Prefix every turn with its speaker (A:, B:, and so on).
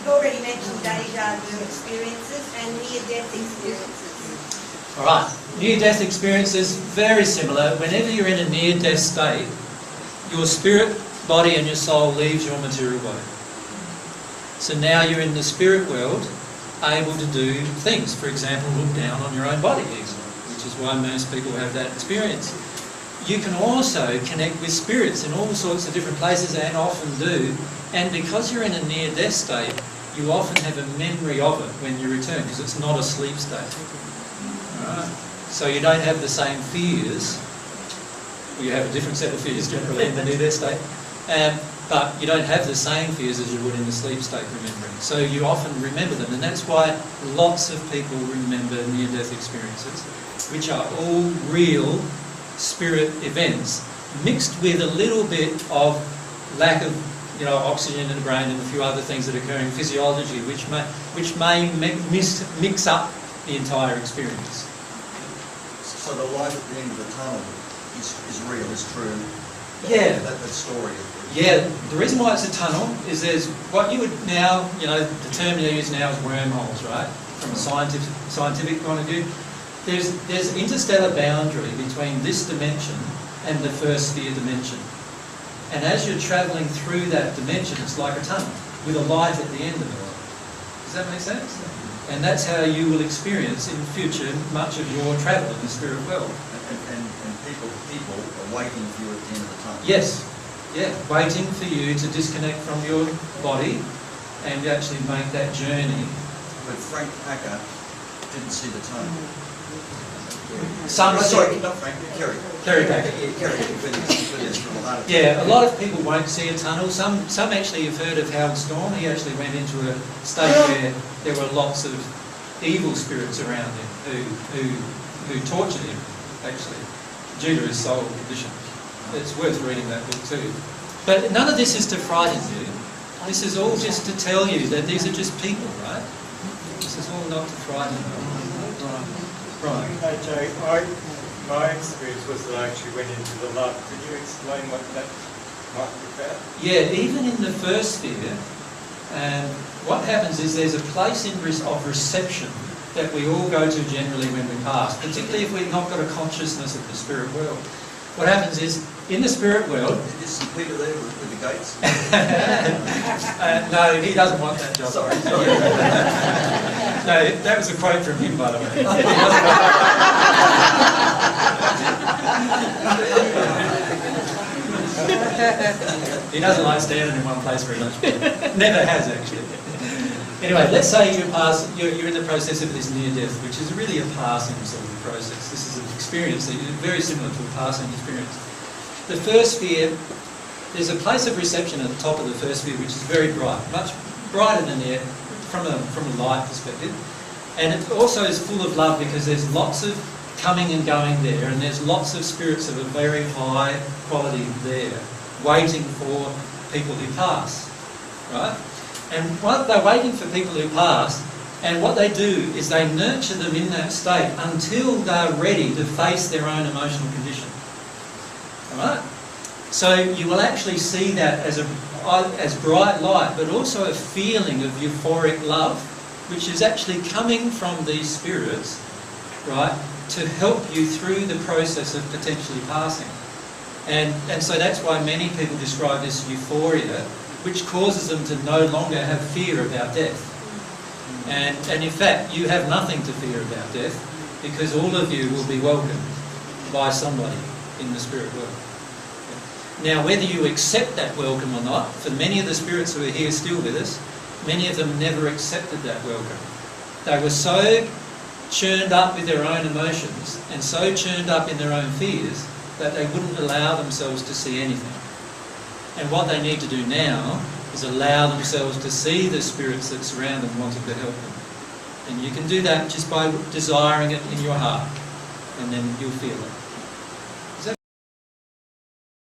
A: You've already mentioned deja vu experiences and near-death experiences.
B: All right, near-death experiences, very similar. Whenever you're in a near-death state, your spirit, body and your soul leaves your material body. So now you're in the spirit world, able to do things. For example, look down on your own body easily, which is why most people have that experience. You can also connect with spirits in all sorts of different places, and often do. And because you're in a near-death state, you often have a memory of it when you return, because it's not a sleep state. Right? So you don't have the same fears. Well, you have a different set of fears generally in the near-death state. But you don't have the same fears as you would in the sleep state remembering. So you often remember them, and that's why lots of people remember near-death experiences, which are all real spirit events, mixed with a little bit of lack of oxygen in the brain and a few other things that occur in physiology, which may mix up the entire experience.
C: So the light at the end of the tunnel is real, is true.
B: Yeah.
C: That story.
B: Yeah, the reason why it's a tunnel is there's what you would now, the term you use now is wormholes, right? From a scientific point of view. There's interstellar boundary between this dimension and the first sphere dimension. And as you're travelling through that dimension, it's like a tunnel with a light at the end of it. Does that make sense? And that's how you will experience in future much of your travel in the spirit world.
C: And people are waiting for you at the end of the tunnel.
B: Yes. Yeah, waiting for you to disconnect from your body and actually make that journey.
C: But Frank Packer didn't see the tunnel.
B: Sorry,
C: not Frank, Kerry.
B: Kerry Packer. Yeah, a lot of people won't see a tunnel. Some actually have heard of Howard Storm. He actually went into a state where there were lots of evil spirits around him who tortured him, actually, due to his soul condition. It's worth reading that book too. But none of this is to frighten you. This is all just to tell you that these are just people, right? This is all not to frighten you. Right.
D: Hey Jay, my experience was that I actually went into the love. Could you explain what that might be about?
B: Yeah, even in the first sphere, what happens is there's a place of reception that we all go to generally when we pass, particularly if we've not got a consciousness of the spirit world. What happens is, in the spirit world...
C: Is St. Peter there with the gates?
B: No, he doesn't want that job.
C: Sorry.
B: No, that was a quote from him, by the way. He doesn't like standing in one place very much. Never has, actually. Anyway, let's say you're in the process of this near-death, which is really a passing sort of process. This is an experience that is very similar to a passing experience. The first sphere, there's a place of reception at the top of the first sphere which is very bright, much brighter than the air from a light perspective. And it also is full of love because there's lots of coming and going there, and there's lots of spirits of a very high quality there, waiting for people who pass, right? And they're waiting for people who pass, and what they do is they nurture them in that state until they're ready to face their own emotional condition. Alright? So you will actually see that as bright light, but also a feeling of euphoric love, which is actually coming from these spirits, right, to help you through the process of potentially passing. And so that's why many people describe this euphoria, which causes them to no longer have fear about death. And in fact, you have nothing to fear about death, because all of you will be welcomed by somebody in the spirit world. Now, whether you accept that welcome or not, for many of the spirits who are here still with us, many of them never accepted that welcome. They were so churned up with their own emotions and so churned up in their own fears that they wouldn't allow themselves to see anything. And what they need to do now is allow themselves to see the spirits that surround them wanting to help them. And you can do that just by desiring it in your heart, and then you'll feel it.